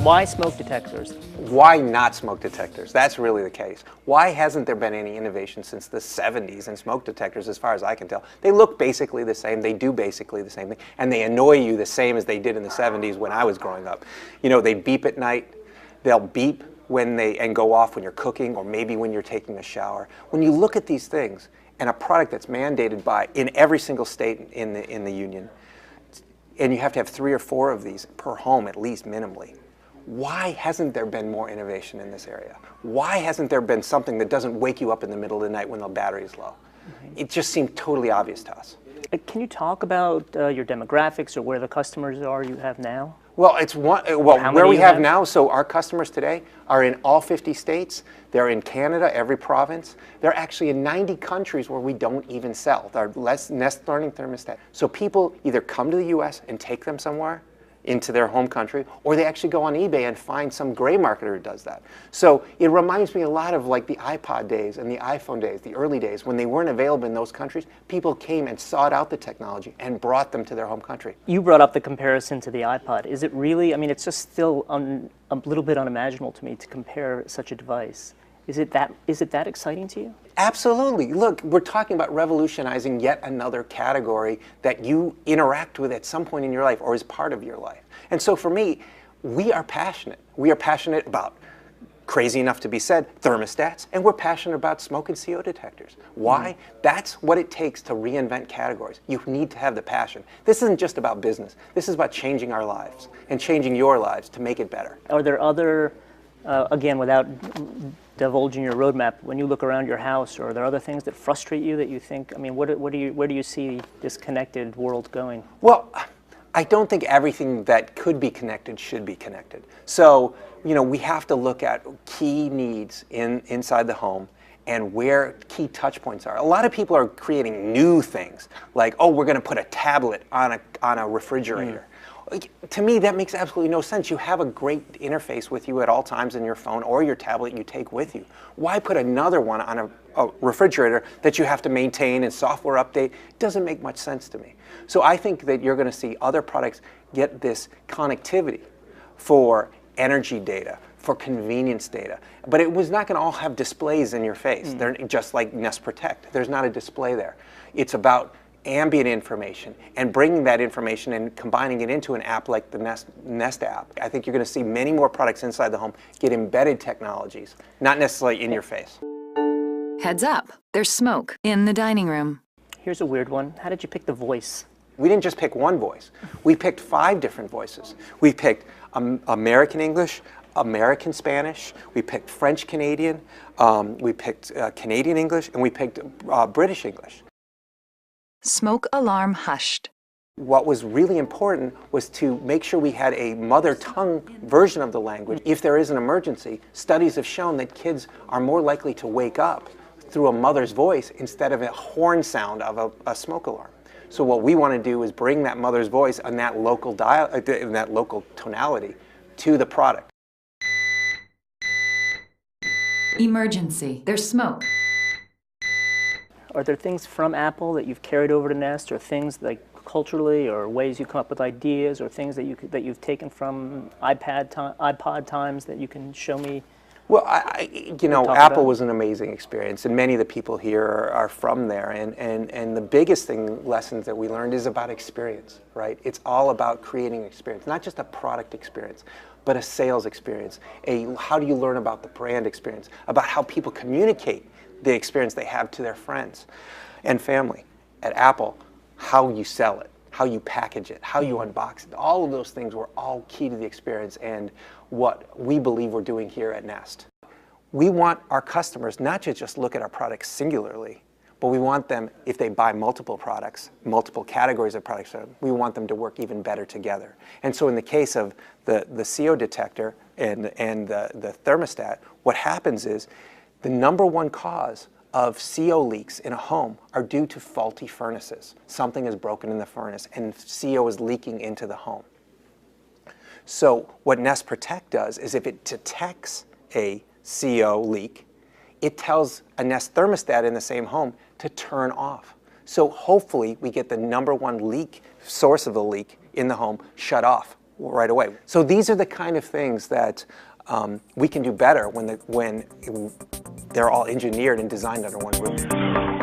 Why smoke detectors? Why not smoke detectors? That's really the case. Why hasn't there been any innovation since the 70s in smoke detectors, as far as I can tell? They look basically the same, they do basically the same thing, and they annoy you the same as they did in the 70s when I was growing up. You know, they beep at night, they'll beep and go off when you're cooking or maybe when you're taking a shower. When you look at these things, and a product that's mandated in every single state in the union, and you have to have 3 or 4 of these per home at least minimally. Why hasn't there been more innovation in this area? Why hasn't there been something that doesn't wake you up in the middle of the night when the battery is low? It just seemed totally obvious to us. Can you talk about your demographics or where the customers are you have now? Well, where we have now, so our customers today are in all 50 states. They're in Canada, every province. They're actually in 90 countries where we don't even sell. They're Nest Learning thermostat. So people either come to the US and take them somewhere into their home country, or they actually go on eBay and find some gray marketer who does that. So it reminds me a lot of like the iPod days and the iPhone days, the early days, when they weren't available in those countries. People came and sought out the technology and brought them to their home country. You brought up the comparison to the iPod. Is it really, I mean, it's just still a little bit unimaginable to me to compare such a device. Is it that exciting to you? Absolutely. Look, we're talking about revolutionizing yet another category that you interact with at some point in your life or is part of your life. And so for me, we are passionate. We are passionate about, crazy enough to be said, thermostats, and we're passionate about smoke and CO detectors. Why? That's what it takes to reinvent categories. You need to have the passion. This isn't just about business. This is about changing our lives and changing your lives to make it better. Are there other, again, without divulging your roadmap, when you look around your house, or are there other things that frustrate you that you think, I mean, where do you see this connected world going? Well, I don't think everything that could be connected should be connected. So, you know, we have to look at key needs inside the home and where key touch points are. A lot of people are creating new things, like, oh, we're going to put a tablet on a refrigerator. To me, that makes absolutely no sense. You have a great interface with you at all times in your phone or your tablet you take with you. Why put another one on a refrigerator that you have to maintain and software update? It doesn't make much sense to me. So I think that you're going to see other products get this connectivity for energy data, for convenience data. But it was not going to all have displays in your face. They're just like Nest Protect. There's not a display there. It's about ambient information and bringing that information and combining it into an app like the Nest app. I think you're going to see many more products inside the home get embedded technologies, not necessarily in your face. Heads up, there's smoke in the dining room. Here's a weird one. How did you pick the voice? We didn't just pick one voice. We picked 5 different voices. We picked American English, American Spanish, we picked French Canadian, we picked Canadian English, and we picked British English. Smoke alarm hushed. What was really important was to make sure we had a mother tongue version of the language. If there is an emergency, studies have shown that kids are more likely to wake up through a mother's voice instead of a horn sound of a smoke alarm. So what we want to do is bring that mother's voice and that local tonality to the product. Emergency, there's smoke. Are there things from Apple that you've carried over to Nest, or things like culturally, or ways you come up with ideas, or things that you've taken from iPod times that you can show me? Well, you know, Apple was an amazing experience, and many of the people here are from there. And the biggest lessons that we learned is about experience, right? It's all about creating an experience, not just a product experience, but a sales experience. How do you learn about the brand experience, about how people communicate the experience they have to their friends and family. At Apple, how you sell it, how you package it, how you unbox it, all of those things were all key to the experience and what we believe we're doing here at Nest. We want our customers not to just look at our products singularly, but we want them, if they buy multiple products, multiple categories of products, we want them to work even better together. And so in the case of the CO detector and the thermostat, what happens is the #1 cause of CO leaks in a home are due to faulty furnaces. Something is broken in the furnace and CO is leaking into the home. So what Nest Protect does is if it detects a CO leak, it tells a Nest thermostat in the same home to turn off. So hopefully we get the #1 leak, source of the leak in the home, shut off right away. So these are the kind of things that we can do better when they're all engineered and designed under one roof.